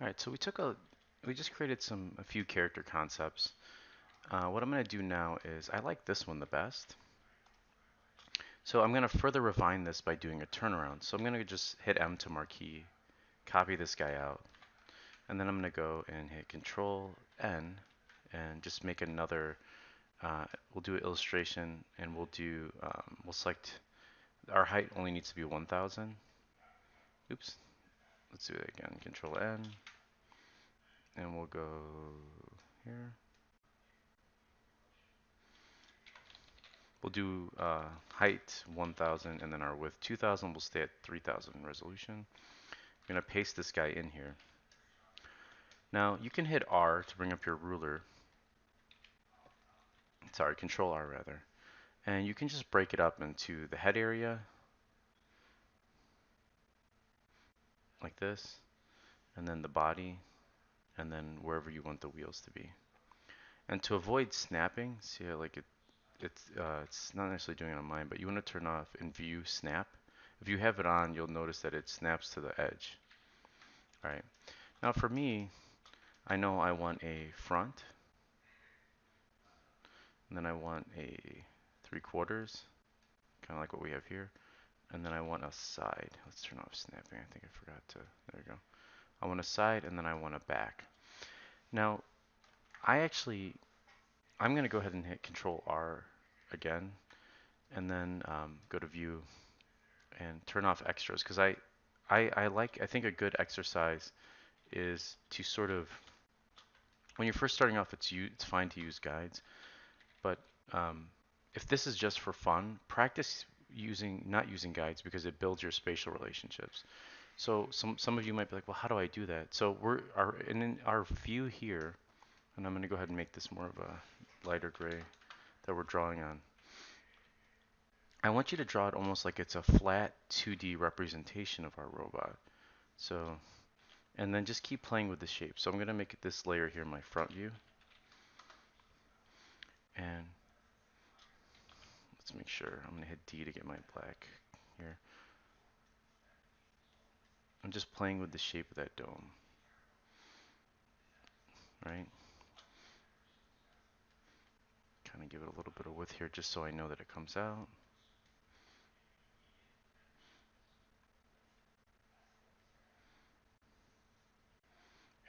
All right, so we just created a few character concepts. What I'm going to do now is I like this one the best. So I'm going to further refine this by doing a turnaround. So I'm going to just hit M to marquee, copy this guy out, and then I'm going to go and hit Control N and just make another. We'll do an illustration, and we'll select our height only needs to be 1,000. Oops, let's do it again. Control N, and we'll go here. We'll do height 1,000 and then our width 2,000. We'll stay at 3,000 resolution. I'm going to paste this guy in here. Now you can hit R to bring up your ruler. Sorry, Control R rather. And you can just break it up into the head area like this, and then the body, and then wherever you want the wheels to be. And to avoid snapping, see how like it's not necessarily doing it on mine, but you want to turn off in view snap. If you have it on, you'll notice that it snaps to the edge. All right. Now for me, I know I want a front, and then I want a 3/4, kind of like what we have here, and then I want a side. Let's turn off snapping. I think I forgot to. There we go. I want a side, and then I want a back. Now, I'm going to go ahead and hit Control R again, and then go to View and turn off extras because I think a good exercise is to sort of when you're first starting off, it's fine to use guides. But if this is just for fun, practice not using guides because it builds your spatial relationships. So some of you might be like, well, how do I do that? So in our view here, and I'm going to go ahead and make this more of a lighter gray that we're drawing on. I want you to draw it almost like it's a flat 2D representation of our robot. So, and then just keep playing with the shape. So I'm going to make this layer here my front view. And let's make sure. I'm going to hit D to get my black here. I'm just playing with the shape of that dome, right? Kind of give it a little bit of width here just so I know that it comes out.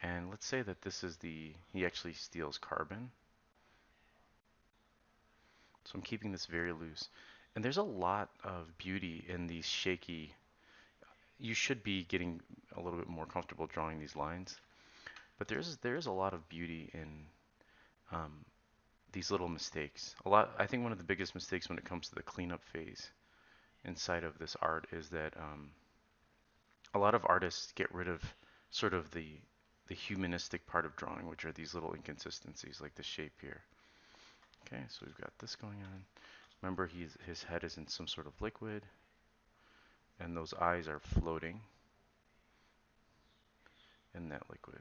And let's say that he actually steals carbon. So I'm keeping this very loose. And there's a lot of beauty in these shaky, you should be getting a little bit more comfortable drawing these lines. But there's a lot of beauty in um, these little mistakes. I think one of the biggest mistakes when it comes to the cleanup phase inside of this art is that a lot of artists get rid of sort of the humanistic part of drawing, which are these little inconsistencies like the shape here. Okay, so we've got this going on. Remember, his head is in some sort of liquid, and those eyes are floating in that liquid.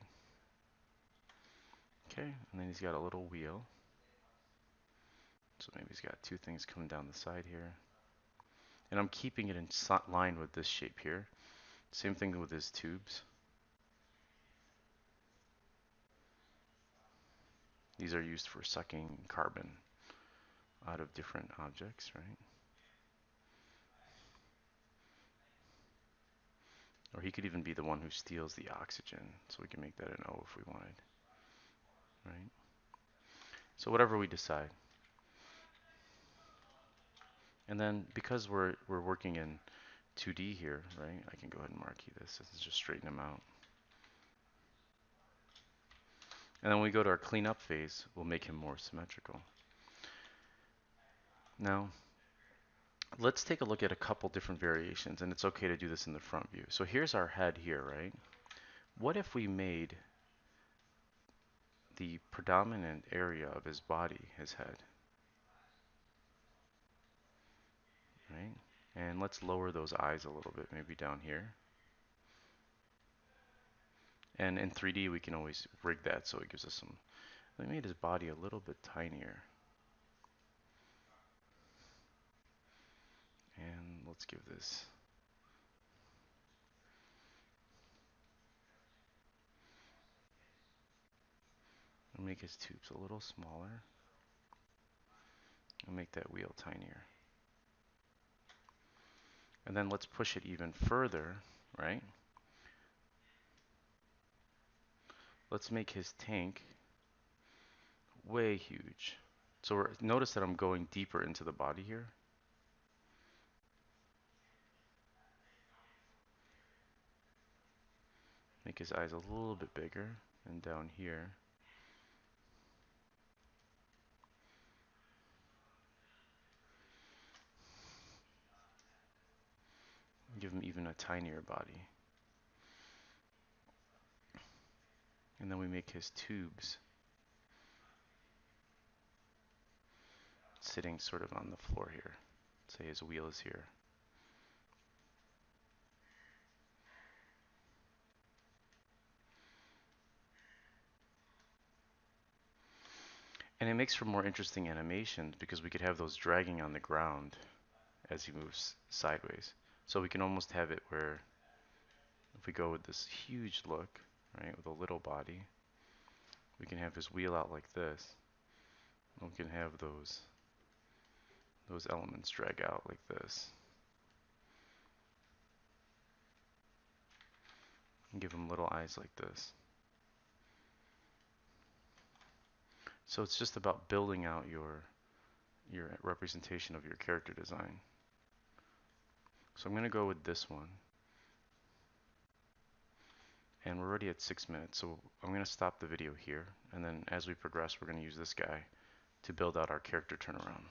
Okay, and then he's got a little wheel. So maybe he's got two things coming down the side here. And I'm keeping it in line with this shape here. Same thing with his tubes. These are used for sucking carbon out of different objects, right? Or he could even be the one who steals the oxygen, so we can make that an O if we wanted, right? So whatever we decide. And then because we're working in 2D here, right? I can go ahead and marquee this. This is just straighten them out. And then when we go to our cleanup phase, we'll make him more symmetrical. Now, let's take a look at a couple different variations, and it's okay to do this in the front view. So here's our head here, right? What if we made the predominant area of his body his head, right? And let's lower those eyes a little bit, maybe down here. And in 3D, we can always rig that so it gives us some. We made his body a little bit tinier. And let's give this. make his tubes a little smaller and make that wheel tinier. And then let's push it even further, right? Let's make his tank way huge. So notice that I'm going deeper into the body here. Make his eyes a little bit bigger, and down here. Give him even a tinier body. And then we make his tubes sitting sort of on the floor here. Say his wheel is here. And it makes for more interesting animations because we could have those dragging on the ground as he moves sideways. So we can almost have it where if we go with this huge look, right, with a little body, we can have his wheel out like this. And we can have those elements drag out like this. And give him little eyes like this. So it's just about building out your representation of your character design. So I'm going to go with this one. And we're already at 6 minutes, so I'm going to stop the video here. And then as we progress, we're going to use this guy to build out our character turnaround.